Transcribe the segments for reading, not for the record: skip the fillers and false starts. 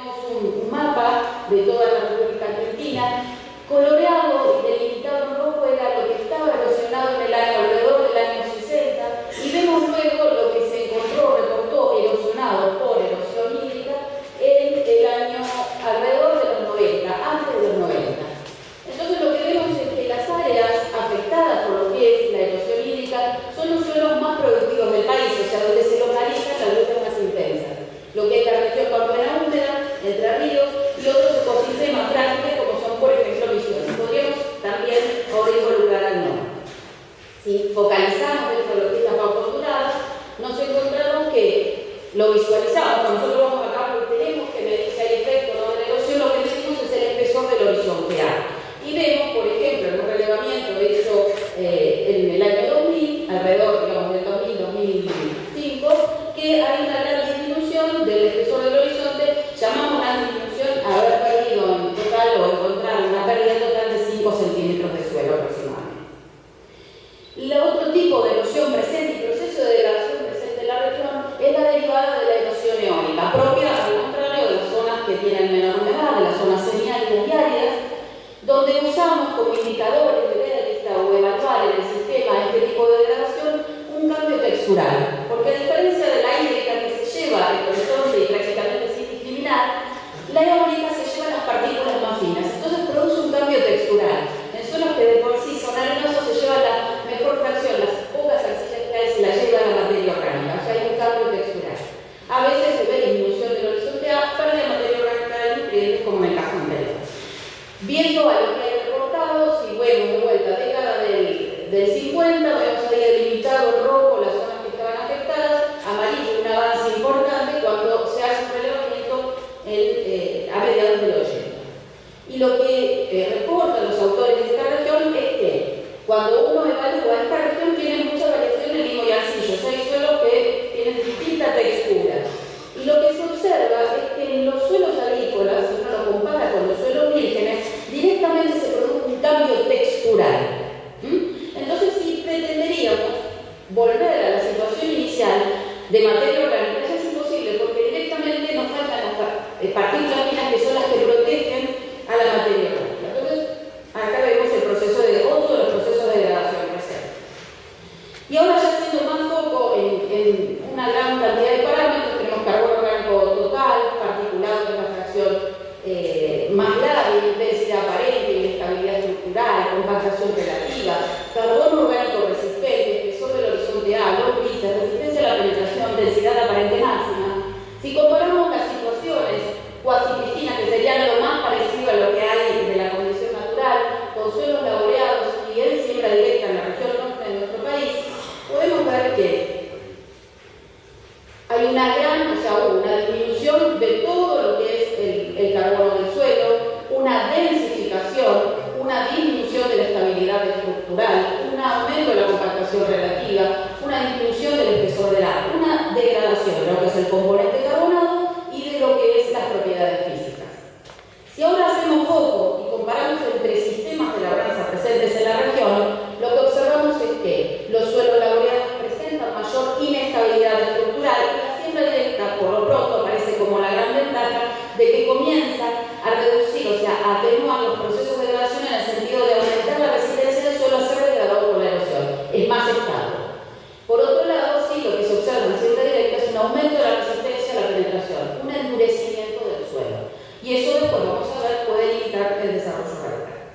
tenemos un mapa de toda la República Argentina. Coloreado y delimitado en rojo era lo que estaba erosionado en el año alrededor del año 60, y vemos luego lo que se encontró, reportó erosionado por erosión hídrica en el año alrededor de los 90, antes de los 90. Entonces lo que vemos es que las áreas afectadas por lo que es la erosión hídrica son los suelos más productivos del país, o sea, donde se localizan las lluvias más intensas. Lo que es la región pampeana húmeda, Entre Ríos, y otros ecosistemas frágiles como son, por ejemplo, Misiones. Podríamos también ahora involucrar al norte. Si focalizamos dentro de lo que es la pauta ondulada, nos encontramos que lo visualizamos. Cuando nosotros vamos acá porque tenemos que medir si hay efecto o no de la erosión, lo que medimos es el espesor del horizonte A. Y vemos, por ejemplo, en un relevamiento hecho en el año 2000, alrededor, digamos, del 2000-2005, que hay una gran disminución del espesor del horizonte. Llamamos la disminución a haber perdido en total o encontrar una pérdida total de 5 centímetros de suelo aproximadamente. El otro tipo de erosión presente y proceso de degradación presente en la región es la derivada de la erosión eólica, propia al contrario de las zonas que tienen menor humedad, de las zonas semiáridas y áridas, donde usamos como indicadores de ver o evaluar en el sistema este tipo de degradación un cambio textural, porque a diferencia de la hídrica que se lleva el horizonte y prácticamente sin discriminar, la eólica se lleva las partículas más finas, entonces produce un cambio textural. En suelos que de por sí son arenosos se lleva la mejor fracción, las pocas arcillas que hay se la lleva la materia orgánica, o sea hay un cambio textural. A veces se ve disminución del horizonte A, pérdida de materia orgánica de nutrientes como en el caso anterior. Viendo a lo que hay reportado, si vemos de vuelta década del 50, vemos ahí delimitado en rojo las zonas que estaban afectadas, amarillo un avance importante cuando se hace un relevamiento a mediados del 80. Y lo que reportan los autores de esta región es que cuando uno evalúa esta región tiene mucha variación en limo y arcillo, o sea, hay suelos que tienen distinta textura. Y lo que se observa es que en los suelos agrícolas, si uno lo compara con los suelos vírgenes, directamente se produce un cambio textural. Entonces, si pretenderíamos volver a la situación inicial de materia orgánica, ya es imposible, porque directamente nos faltan las partículas finas que son las que protegen a la materia orgánica. Entonces, acá vemos el proceso de otro de los procesos de degradación presente. Y ahora ya haciendo más foco en una gran cantidad de parámetros, tenemos carbono orgánico total, particulado, que es la fracción más grave, intensidad aparente, inestabilidad estructural, compactación relativa, carbono orgánico resistente, espesor del horizonte A, los grises, resistencia a la penetración, densidad aparente máxima. Si comparamos las situaciones cuasi-cristinas, que serían lo más parecido a lo que hay de la condición natural, con suelos laboreados y en siembra directa en la región norte de nuestro país, podemos ver que hay una disminución de todo lo que es el carbono del suelo, una densificación, una disminución de la estabilidad estructural, un aumento de la compactación relativa, una disminución del espesor del agua, una degradación de lo que es el componente carbonado y de lo que es las propiedades físicas. Si ahora hacemos foco y comparamos entre sistemas de labranza presentes en la región, lo que observamos es que los suelos laboreados presentan mayor inestabilidad estructural y la siembra directa, por lo pronto, aparece como la gran ventaja de que comienza a reducir, o sea, a atenuar los procesos de degradación en el sentido de aumentar la resistencia del suelo a ser degradado por la erosión. Es más estable. Por otro lado, sí, lo que se observa en siembra directa es un aumento de la resistencia a la penetración, un endurecimiento del suelo. Y eso después, vamos a ver, puede limitar el desarrollo radical.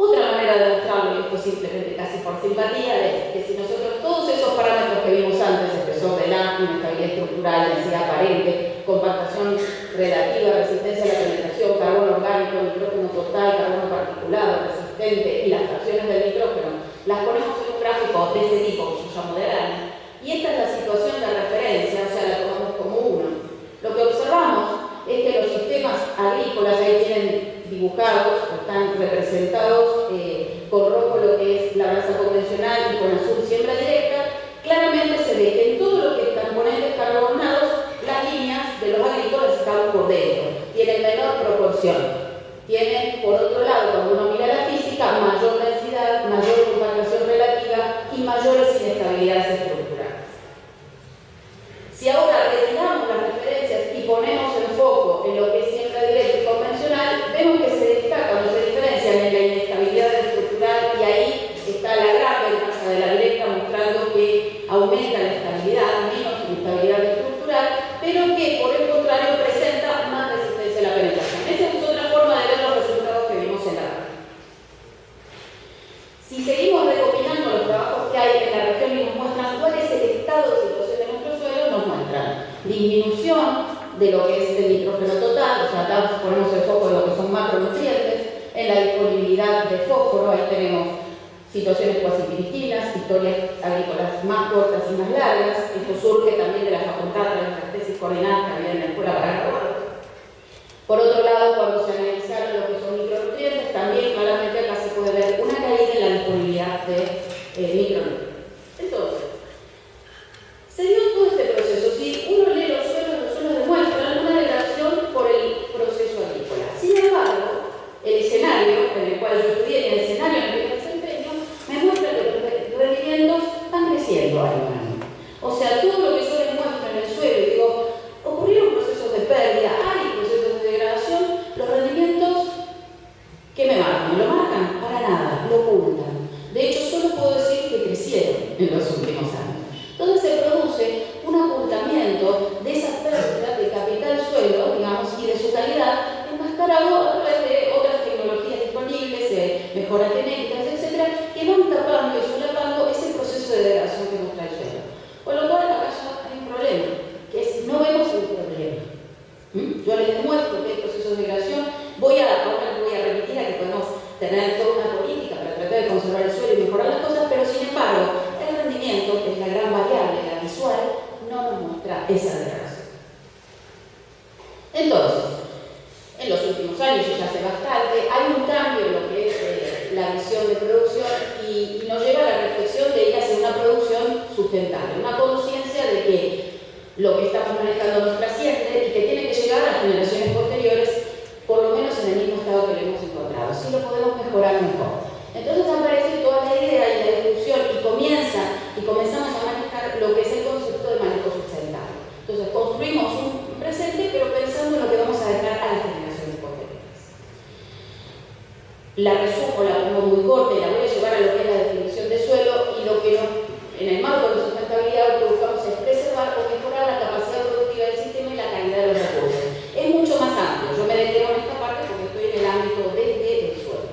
Otra manera de demostrarlo, y esto simplemente casi por simpatía, es que si nosotros todos esos parámetros que vimos antes, espesor del A, inestabilidad estructural, densidad aparente, compactación relativa, resistencia a la penetración, carbono orgánico, nitrógeno total, carbono particulado, resistente y las fracciones del nitrógeno, las ponemos en un gráfico de este tipo que yo llamo de grano, y esta es la situación de referencia, o sea, la tomamos como uno. Lo que observamos es que los sistemas agrícolas ahí tienen dibujados, están representados con rojo lo que es la labranza convencional y con azul siembra directa. Claramente se ve que en todo lo que es componentes carbonados, las líneas de los agrícolas están por dentro, tienen menor proporción. Tienen, por otro lado, cuando uno mira la física, mayor densidad, mayor compactación relativa y mayores inestabilidades estructurales. Si ahora retiramos las referencias y ponemos el foco en lo que que por el contrario presenta más resistencia a la penetración. Esa es otra forma de ver los resultados que vimos en la región. Si seguimos recopilando los trabajos que hay en la región y nos muestran cuál es el estado de situación de nuestro suelo, nos muestran disminución de lo que es el nitrógeno total, o sea, acá ponemos el foco en lo que son macronutrientes, en la disponibilidad de fósforo, ahí tenemos situaciones cuasi cristinas, historias agrícolas más cortas y más largas. Esto surge también de la facultad de las tesis coordinadas que había en la escuela para graduados. Por otro lado, cuando se analizaron lo que son micronutrientes, también claramente acá se puede ver una caída en la disponibilidad de micronutrientes. Entonces, se dio todo este proceso. Si uno lee los suelos demuestran una degradación por el proceso agrícola. Sin embargo, el escenario en el cual yo estudié y el escenario en el que me muestra que los rendimientos están creciendo año a año. O sea, todo lo que yo les muestro en el suelo y digo, ocurrieron procesos de pérdida, hay procesos de degradación, los rendimientos, ¿qué me marcan? ¿Lo marcan? Para nada, lo ocultan. De hecho, solo puedo decir que crecieron en los últimos años. Entonces se produce un ocultamiento de esas pérdidas de capital suelo, digamos, y de su calidad, enmascarado a través de otras tecnologías disponibles, de mejoras genéticas, etcétera, que van tapando y solapando ese proceso de degradación que muestra el suelo. Con lo cual, acá ya hay un problema, que es no vemos el problema. Yo les demuestro que hay procesos de degradación. Ahora les voy a remitir a que podemos tener toda una política para tratar de conservar el suelo y mejorar las cosas, pero sin embargo, el rendimiento, que es la gran variable, la visual, no nos muestra esa degradación. Entonces, en los últimos años, ya hace bastante, hay un cambio en lo que es la visión de producción y nos lleva a la reflexión de ir hacia una producción sustentable, una conciencia de que lo que estamos manejando nos trasciende y que tiene que llegar a las generaciones posteriores, por lo menos en el mismo estado que lo hemos encontrado. Si lo podemos mejorar mejor. Entonces aparece toda la idea y la discusión y comenzamos a manejar lo que es el concepto de manejo sustentable. Entonces construimos un presente, pero pensando en lo que vamos a dejar a las generaciones posteriores. La resumo, la pongo muy corta y la voy a llevar a lo que es la definición de suelo y lo que en el marco de la sustentabilidad lo que buscamos es preservar o mejorar la capacidad productiva del sistema y la calidad de los recursos. Es mucho más amplio, yo me detengo en esta parte porque estoy en el ámbito del suelo.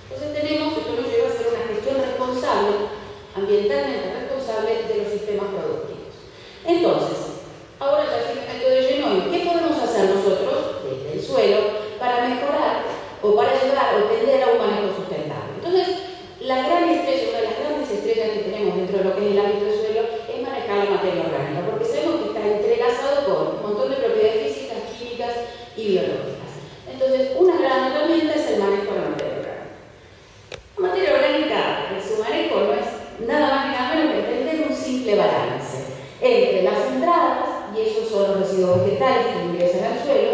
Entonces esto nos lleva a hacer una gestión responsable, ambientalmente responsable de los sistemas productivos. Entonces, ahora ya sí me meto de lleno en qué podemos hacer nosotros desde el suelo para mejorar o para llegar o tender a un manejo sustentable. Entonces, la gran estrella, una de las grandes estrellas que tenemos dentro de lo que es el ámbito del suelo es manejar la materia orgánica, porque sabemos que está entrelazado con un montón de propiedades físicas, químicas y biológicas. Entonces, una gran herramienta es el manejo de la materia orgánica. La materia orgánica, en su manejo, no es nada más ni nada menos que entender un simple balance entre las entradas, y esos son los residuos vegetales que ingresan al suelo,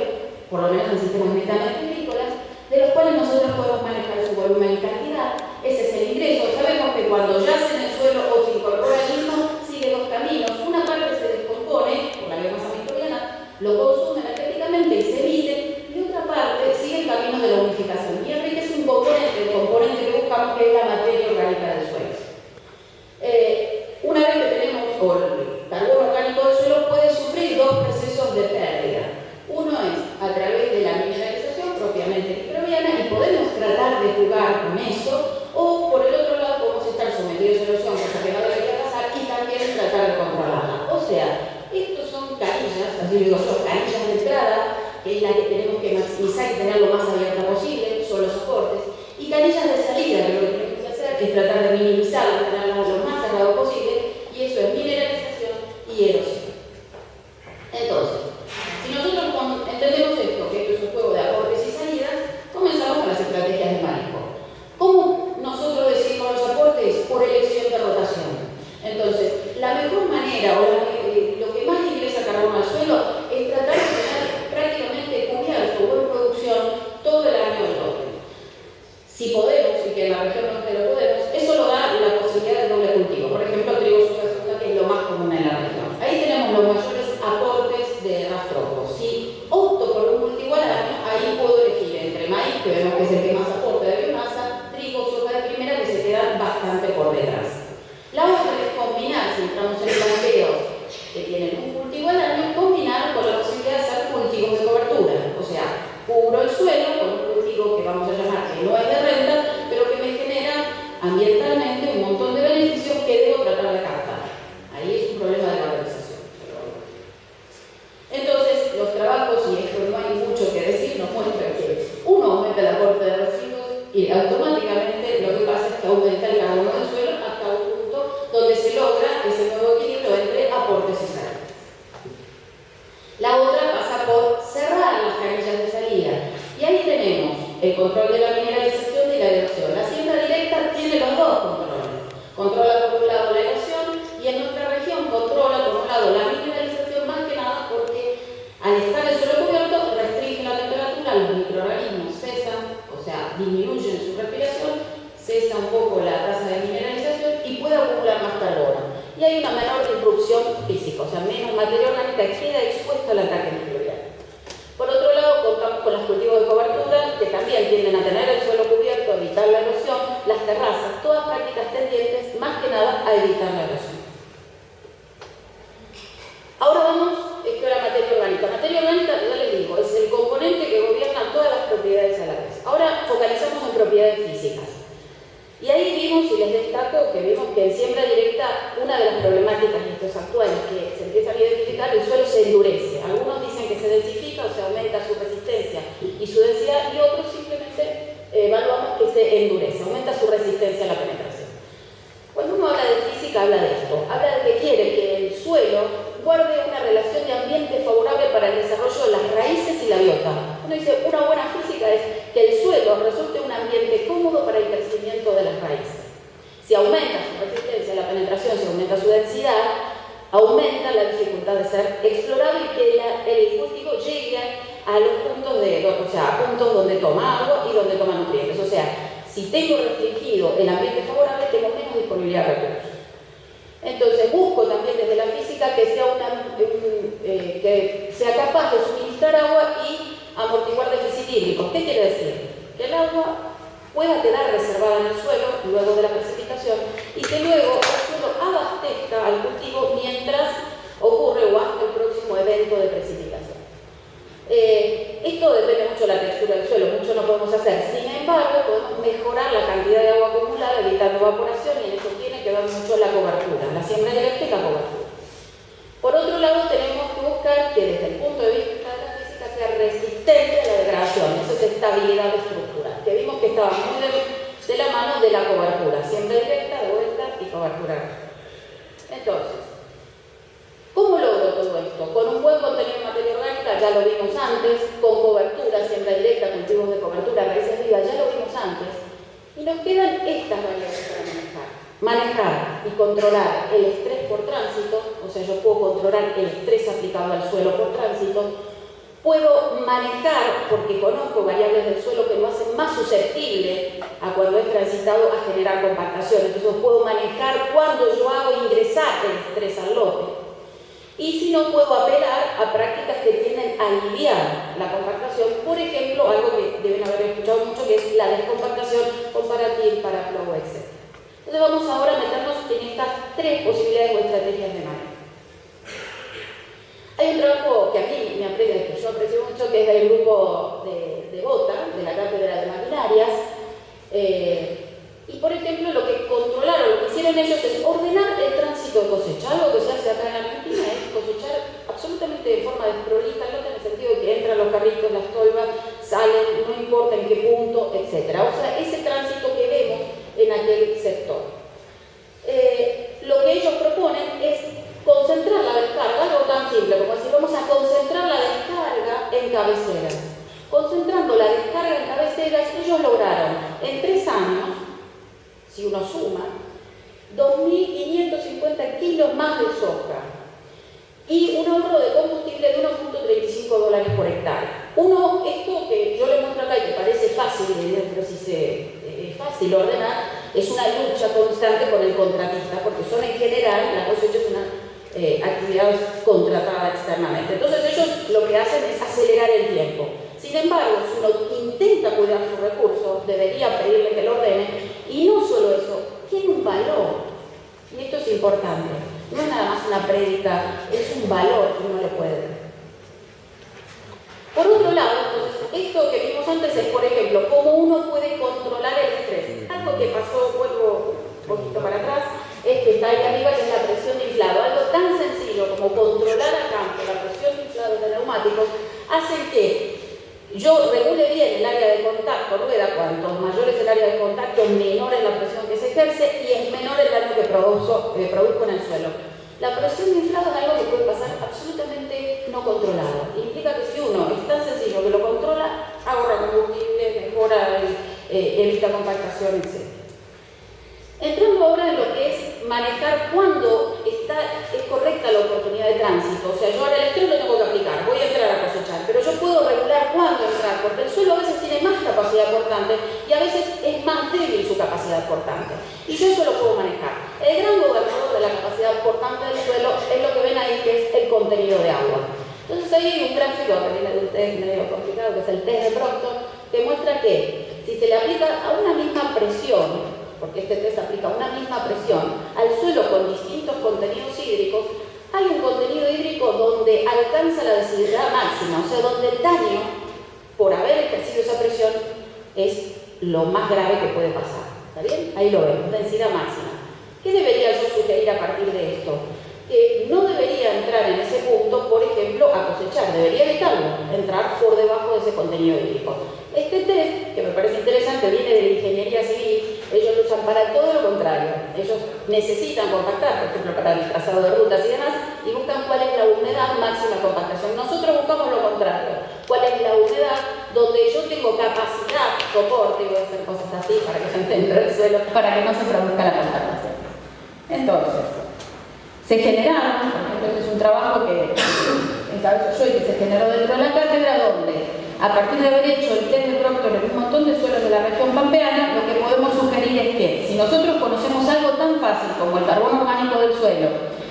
por lo menos en sistemas netamente agrícolas, de los cuales nosotros podemos manejar su volumen y cantidad. Ese es el ingreso. Sabemos que cuando yace en el suelo o se incorpora al mismo, sigue dos caminos. Una parte se descompone por la biomasa microbiana, lo consume energéticamente y se emite, y otra parte sigue el camino de la unificación y enriquece un componente, el componente que buscamos, que es la materia orgánica del suelo. Una vez que tenemos el carbono orgánico del suelo, puede sufrir dos procesos de pérdida. Uno es a través de la mineralización propiamente microbiana y podemos tratar de jugar con eso, o por el otro lado podemos estar sometidos a erosión, cosa que no debería pasar, y también tratar de controlarla. O sea, estos son carillas, así digo yo, carillas de entrada, que es la que tenemos que maximizar y tener lo más abierta posible, son los soportes, y carillas de salida, que lo que tenemos que hacer es tratar de minimizarlo, tenerlo lo más cerrado posible, y eso es mineralización y erosión. Entonces, si nosotros entendemos esto, que esto es un juego de aportes y salidas, comenzamos con las estrategias de manejo. ¿Cómo nosotros decimos los aportes? Por elección de rotación. Entonces, la mejor manera o lo que más ingresa carbono al suelo es tratar de tener prácticamente cubierto o en producción todo el año del doble. Si podemos, y que en la región norte lo podemos, eso lo da la posibilidad de doble cultivo. Por ejemplo, trigo segunda, que es lo más común en la región. Ahí tenemos los mayores aportes de rastrojos. Si opto por un cultivo al año, ahí puedo elegir entre maíz, que vemos que es el que más aporta de biomasa, trigo, soja de primera, que se quedan bastante por detrás. La otra es combinar, si entramos en planteos que tienen un cultivo al año, combinar con la posibilidad vamos a llamar, que no es de renta, pero que me genera ambientalmente un montón de beneficios que debo tratar de captar. Ahí es un problema de valorización. Entonces, los trabajos, y esto no hay mucho que decir, nos muestran que uno aumenta el aporte de residuos y automáticamente lo que pasa es que aumenta el carbono del suelo hasta un punto donde se logra ese nuevo equilibrio entre aportes y salidas. La otra pasa por cerrar las canillas de salida. Y ahí tenemos el control de la mineralización y la erosión. La siembra directa tiene los dos controles. Controla por un lado la erosión y en nuestra región controla por un lado la mineralización, más que nada porque al estar el suelo cubierto restringe la temperatura, los microorganismos cesan, o sea, disminuyen su respiración, cesa un poco la tasa de mineralización y puede acumular más carbono. Y hay una menor disrupción física, o sea, menos materia orgánica queda expuesta al ataque nuclear. Por otro lado, contamos con los cultivos de cobertura, que también tienden a tener el suelo cubierto, a evitar la erosión, las terrazas, todas prácticas tendientes, más que nada, a evitar la erosión. Ahora vamos, esto era materia orgánica. Materia orgánica, ya les digo, es el componente que gobierna todas las propiedades a la vez. Ahora focalizamos en propiedades físicas. Y ahí vimos, y les destaco, que vimos que en siembra directa, una de las problemáticas de estos actuales que se empiezan a identificar, el suelo se endurece. Algunos dicen que se densifica o se aumenta su resistencia y su densidad, y otros simplemente evaluamos que se endurece, aumenta su resistencia a la penetración. Cuando uno habla de física, habla de esto. Habla de que quiere que el suelo guarde una relación de ambiente favorable para el desarrollo de las raíces y la biota. Uno dice, una buena física es que el suelo resulte un ambiente cómodo para el crecimiento de las raíces. Si aumenta su resistencia a la penetración, si aumenta su densidad, aumenta la dificultad de ser explorado y que el cultivo llegue a los puntos a puntos donde toma agua y donde toma nutrientes. O sea, si tengo restringido el ambiente favorable, tengo menos disponibilidad de recursos. Entonces busco también desde la física que sea capaz de suministrar agua y amortiguar déficit hídrico. ¿Qué quiere decir? Que el agua pueda quedar reservada en el suelo luego de la precipitación y que luego el suelo abastezca al cultivo mientras ocurre o hasta el próximo evento de precipitación. Esto depende mucho de la textura del suelo, mucho no podemos hacer. Sin embargo, podemos mejorar la cantidad de agua acumulada, evitando evaporación, y en eso tiene que ver mucho la cobertura, la siembra directa y la cobertura. Por otro lado, tenemos que buscar que desde el punto de vista de la física sea resistente a la degradación, eso es estabilidad estructural, que vimos que estaba muy de la mano de la cobertura, siembra directa, de vuelta y cobertura. Entonces, ¿cómo logro todo esto? Con un buen contenido de materia orgánica, ya lo vimos antes, con cobertura, siembra directa, cultivos de cobertura, raíces vivas, ya lo vimos antes. Y nos quedan estas variables para manejar. Manejar y controlar el estrés por tránsito, o sea, yo puedo controlar el estrés aplicado al suelo por tránsito. Puedo manejar, porque conozco variables del suelo que lo hacen más susceptible a cuando es transitado a generar compactación. Entonces puedo manejar cuando yo hago ingresar el estrés al lote. Y si no, puedo apelar a prácticas que tienden a aliviar la compactación. Por ejemplo, algo que deben haber escuchado mucho, que es la descompactación comparativa para flow, etc. Entonces vamos ahora a meternos en estas tres posibilidades o estrategias de manejo. Hay un trabajo que a mí me aprecia, que yo aprecio mucho, que es del grupo de Bota, de la Cátedra de Maquinarias. Y por ejemplo, lo que controlaron, lo que hicieron ellos es ordenar el tránsito de cosecha. Algo que se hace acá en Argentina es cosechar absolutamente de forma desprolija, no en el sentido de que entran los carritos, las tolvas, salen, no importa en qué punto, etc. O sea, ese tránsito que vemos en aquel sector. Lo que ellos proponen es concentrar la descarga, algo tan simple como decir, vamos a concentrar la descarga en cabeceras. Concentrando la descarga en cabeceras, ellos lograron en 3 años, si uno suma, 2.550 kilos más de soja y un ahorro de combustible de $1.35 por hectárea. Esto que yo les muestro acá y que parece fácil, pero si es fácil ordenar, es una lucha constante con el contratista, porque son en general, la cosecha es una actividad contratada externamente. Entonces ellos lo que hacen es acelerar el tiempo. Sin embargo, si uno intenta cuidar sus recursos, debería pedirle que lo ordene, y no solo eso, tiene un valor. Y esto es importante. No es nada más una prédica, es un valor que uno le puede dar. Por otro lado, entonces, esto que vimos antes es, por ejemplo, cómo uno puede controlar el estrés. Algo que pasó, vuelvo un poquito para atrás, es que está ahí arriba, que es la presión de inflado. Algo tan sencillo como controlar a campo la presión de inflado de neumáticos hace que yo regule bien el área de contacto rueda. Cuanto mayor es el área de contacto, menor es la presión que se ejerce y es menor el daño que produzco en el suelo. La presión de inflado es algo que puede pasar absolutamente no controlado. Implica que si uno es tan sencillo que lo controla, ahorra combustible, mejora, evita compactación, etc. Entrando ahora en lo que es manejar cuándo es correcta la oportunidad de tránsito. O sea, yo ahora el estrés lo tengo que aplicar, voy a entrar a cosechar, pero yo puedo regular cuándo entrar, porque el suelo a veces tiene más capacidad cortante y a veces es más débil su capacidad cortante. Y yo eso lo puedo manejar. El gran gobernador de la capacidad cortante del suelo es lo que ven ahí, que es el contenido de agua. Entonces ahí hay un gráfico que viene de un test medio complicado, que es el test de Brockton, que muestra que si se le aplica a una misma presión, porque este test aplica una misma presión al suelo con distintos contenidos hídricos, hay un contenido hídrico donde alcanza la densidad máxima, o sea, donde el daño por haber ejercido esa presión es lo más grave que puede pasar. ¿Está bien? Ahí lo vemos, densidad máxima. ¿Qué debería yo sugerir a partir de esto? Que no debería entrar en ese punto, por ejemplo, a cosechar, debería evitarlo, entrar por debajo de ese contenido hídrico. Este test, que me parece interesante, viene de la ingeniería civil. Ellos lo usan para todo lo contrario. Ellos necesitan compactar, por ejemplo, para el trazado de rutas y demás, y buscan cuál es la humedad máxima de compactación. Nosotros buscamos lo contrario, cuál es la humedad donde yo tengo capacidad, soporte, y voy a hacer cosas así para que se entienda el suelo, para que no se produzca la compactación. Entonces, se generaron, por ejemplo, este es un trabajo que encabezo yo y que se generó dentro de la cátedra, donde a partir de haber hecho el test de Brockton en un montón de suelos de la región pampeana, lo que podemos sugerir es que si nosotros conocemos algo tan fácil como el carbono orgánico del suelo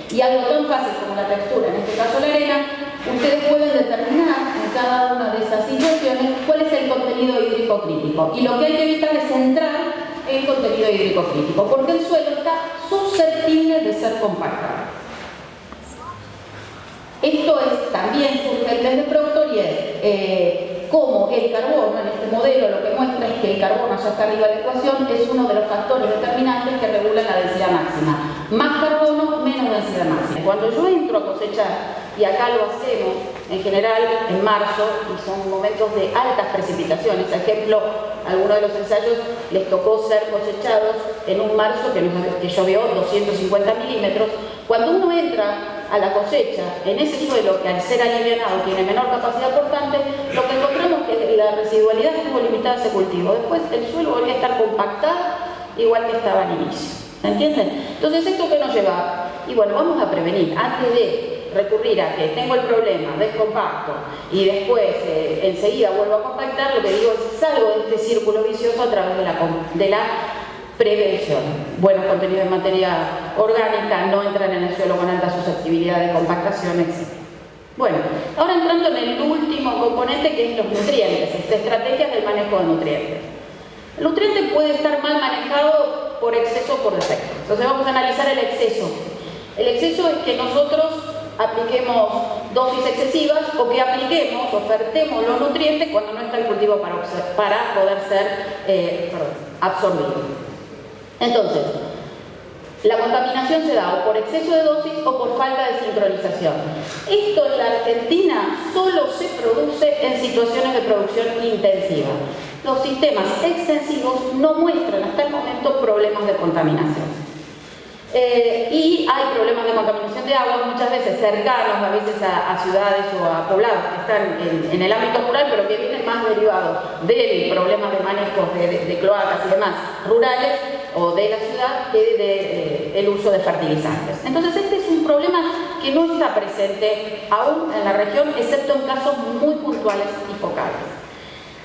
y algo tan fácil como la textura, en este caso la arena, ustedes pueden determinar en cada una de esas situaciones cuál es el contenido hídrico crítico. Y lo que hay que evitar es entrar en contenido hídrico crítico, porque el suelo está susceptible de ser compactado. Esto es también surge el test de Brockton y es cómo el carbono, en este modelo lo que muestra es que el carbono, allá está arriba de la ecuación, es uno de los factores determinantes que regulan la densidad máxima. Más carbono, menos densidad máxima. Cuando yo entro a cosechar, y acá lo hacemos en general en marzo, y son momentos de altas precipitaciones, por ejemplo, algunos de los ensayos les tocó ser cosechados en un marzo que llovió 250 milímetros. Cuando uno entra a la cosecha en ese suelo que al ser alivianado tiene menor capacidad cortante, lo que encontramos es que la residualidad estuvo limitada a ese cultivo. Después el suelo volvió a estar compactado igual que estaba al inicio. ¿Se entienden? Entonces, ¿esto qué nos lleva? Y bueno, vamos a prevenir. Antes de recurrir a que tengo el problema, descompacto y después enseguida vuelvo a compactar, lo que digo es salgo de este círculo vicioso a través de la prevención. Buenos contenidos de materia orgánica, no entran en el suelo con alta susceptibilidad de compactación, etc. Bueno, ahora entrando en el último componente, que es los nutrientes, estrategias del manejo de nutrientes. El nutriente puede estar mal manejado por exceso o por defecto. Entonces vamos a analizar el exceso. El exceso es que nosotros apliquemos dosis excesivas o que apliquemos, ofertemos los nutrientes cuando no está el cultivo para poder ser absorbido. Entonces, la contaminación se da o por exceso de dosis o por falta de sincronización. Esto en la Argentina solo se produce en situaciones de producción intensiva. Los sistemas extensivos no muestran hasta el momento problemas de contaminación. Y hay problemas de contaminación de agua, muchas veces cercanos, a veces a ciudades o a poblados que están en el ámbito rural, pero que vienen más derivados del problema de manejo de cloacas y demás rurales o de la ciudad que del uso de fertilizantes. Entonces este es un problema que no está presente aún en la región, excepto en casos muy puntuales y focales.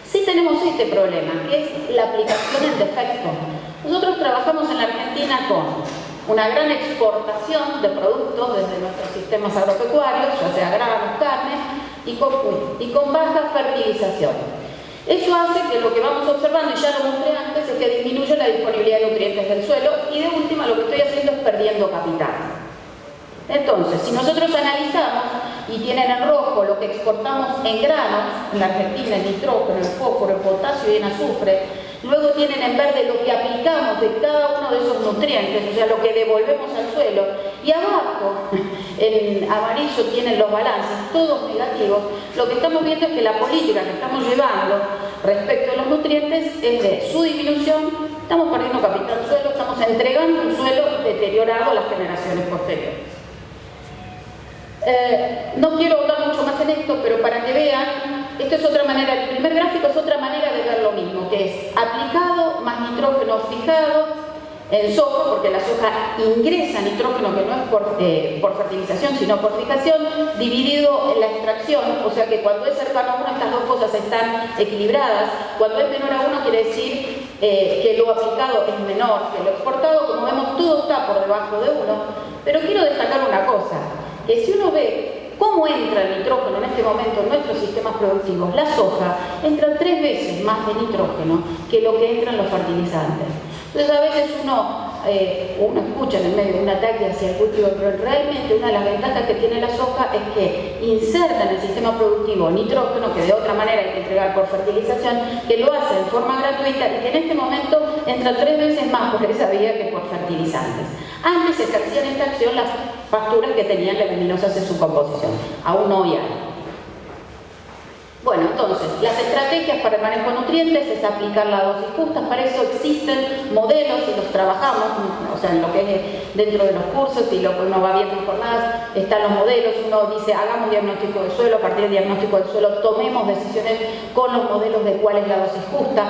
Sí tenemos este problema, que es la aplicación en defecto. Nosotros trabajamos en la Argentina con una gran exportación de productos desde nuestros sistemas agropecuarios, ya sea granos, carne, y con baja fertilización. Eso hace que lo que vamos observando, y ya lo mostré antes, es que disminuye la disponibilidad de nutrientes del suelo y de última lo que estoy haciendo es perdiendo capital. Entonces, si nosotros analizamos y tienen en rojo lo que exportamos en granos, en la Argentina, el nitrógeno, el fósforo, el potasio y el azufre, luego tienen en verde lo que aplicamos de cada uno de esos nutrientes, o sea, lo que devolvemos al suelo, y abajo, en amarillo, tienen los balances, todos negativos. Lo que estamos viendo es que la política que estamos llevando respecto a los nutrientes es de su disminución, estamos perdiendo capital suelo, estamos entregando un suelo deteriorado a las generaciones posteriores. No quiero ahondar mucho más en esto, pero para que vean, esto es otra manera, el primer gráfico es otra manera de ver lo mismo, que es aplicado más nitrógeno fijado en soja, porque la soja ingresa nitrógeno que no es por fertilización, sino por fijación, dividido en la extracción, o sea que cuando es cercano a 1 estas dos cosas están equilibradas, cuando es menor a 1 quiere decir que lo aplicado es menor que lo exportado, como vemos todo está por debajo de 1, pero quiero destacar una cosa, que si uno ve cómo entra el nitrógeno en este momento en nuestros sistemas productivos, la soja entra 3 veces más de nitrógeno que lo que entra en los fertilizantes. Entonces a veces uno escucha en el medio de un ataque hacia el cultivo, pero realmente una de las ventajas que tiene la soja es que inserta en el sistema productivo nitrógeno, que de otra manera hay que entregar por fertilización, que lo hace en forma gratuita y que en este momento entra 3 veces más por esa vía que por fertilizantes. Antes se ejercían esta acción las pasturas que tenían leguminosas en su composición, aún hoy hay. Bueno, entonces, las estrategias para el manejo de nutrientes es aplicar la dosis justa, para eso existen modelos y los trabajamos, o sea, en lo que es dentro de los cursos y lo que uno va viendo en jornadas, están los modelos, uno dice, hagamos diagnóstico de suelo, a partir del diagnóstico del suelo tomemos decisiones con los modelos de cuál es la dosis justa,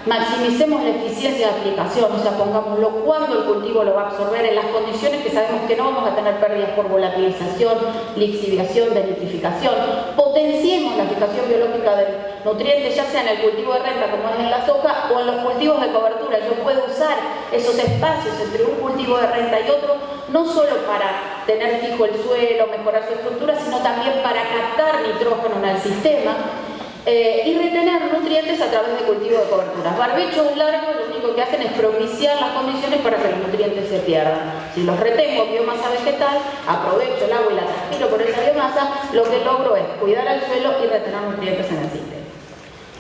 maximicemos la eficiencia de aplicación, o sea, pongámoslo cuando el cultivo lo va a absorber en las condiciones que sabemos que no vamos a tener pérdidas por volatilización, lixiviación, denitrificación, potenciemos la aplicación biológica del nutriente, ya sea en el cultivo de renta como es en la soja o en los cultivos de cobertura. Yo puedo usar esos espacios entre un cultivo de renta y otro no solo para tener fijo el suelo, mejorar su estructura, sino también para captar nitrógeno en el sistema y retener nutrientes a través de cultivo de cobertura. Barbechos largos lo único que hacen es propiciar las condiciones para que los nutrientes se pierdan. Si los retengo biomasa vegetal, aprovecho el agua y la transpiro por esa biomasa, lo que logro es cuidar al suelo y retener nutrientes en el sistema.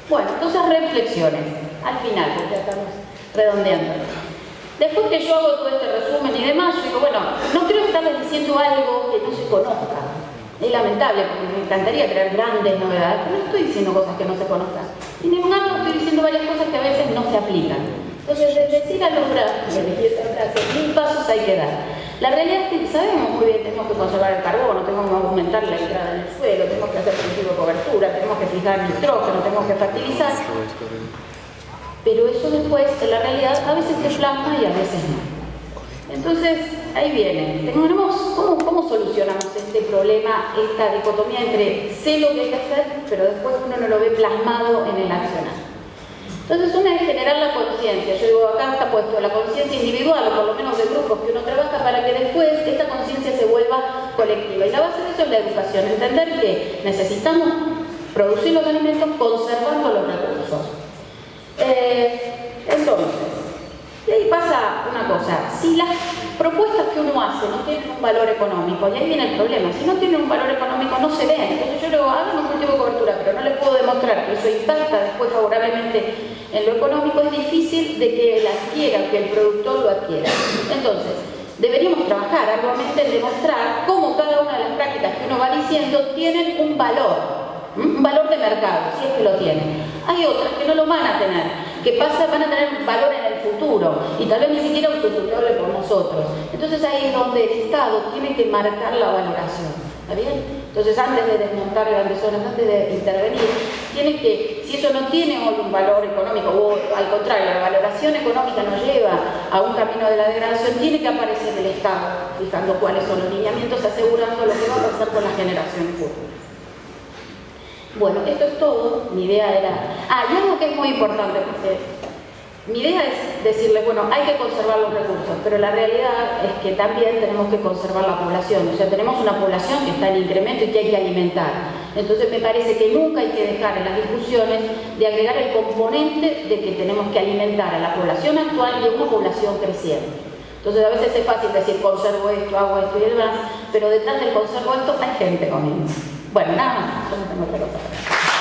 Bueno, entonces reflexiones, al final, porque ya estamos redondeando. Después que yo hago todo este resumen y demás, yo digo, bueno, no quiero estarles diciendo algo que no se conozca. Es lamentable, porque me encantaría crear grandes novedades, pero no estoy diciendo cosas que no se conozcan. Sin embargo, estoy diciendo varias cosas que a veces no se aplican. Entonces, de decir a los brazos, esa frase, 1000 pasos hay que dar. La realidad es que sabemos muy bien, tenemos que conservar el carbono, tenemos que aumentar la entrada en el suelo, tenemos que hacer cultivo de cobertura, tenemos que fijar nitrógeno, tenemos que fertilizar. Pero eso después, en la realidad, a veces se plasma y a veces no. Entonces, ahí viene. ¿Cómo solucionamos este problema, esta dicotomía entre sé lo que hay que hacer, pero después uno no lo ve plasmado en el accionar? Entonces, una es generar la conciencia. Yo digo, acá está puesto la conciencia individual, o por lo menos de grupos que uno trabaja, para que después esta conciencia se vuelva colectiva. Y la base de eso es la educación. Entender que necesitamos producir los alimentos conservando los recursos. Entonces, y ahí pasa una cosa, si las propuestas que uno hace no tienen un valor económico, y ahí viene el problema, si no tienen un valor económico no se ven. Entonces yo digo, hagan un cultivo de cobertura, pero no les puedo demostrar que eso impacta después favorablemente en lo económico, es difícil de que él adquiera, que el productor lo adquiera. Entonces, deberíamos trabajar arduamente en demostrar cómo cada una de las prácticas que uno va diciendo tienen un valor de mercado, si es que lo tienen. Hay otras que no lo van a tener, que van a tener un valor en el futuro y tal vez ni siquiera sustituible por nosotros. Entonces ahí es donde el Estado tiene que marcar la valoración, ¿está bien? Entonces antes de desmontar grandes zonas, antes de intervenir, tiene que, si eso no tiene hoy un valor económico, o al contrario, la valoración económica nos lleva a un camino de la degradación, tiene que aparecer el Estado, fijando cuáles son los lineamientos, asegurando lo que va a pasar con las generaciones futuras. Bueno, esto es todo. Mi idea era... y algo que es muy importante, porque mi idea es decirles, bueno, hay que conservar los recursos, pero la realidad es que también tenemos que conservar la población. O sea, tenemos una población que está en incremento y que hay que alimentar. Entonces me parece que nunca hay que dejar en las discusiones de agregar el componente de que tenemos que alimentar a la población actual y a una población creciente. Entonces a veces es fácil decir conservo esto, hago esto y demás, pero detrás del conservo esto hay gente comiendo. Bueno, nada más, yo no tengo otra cosa.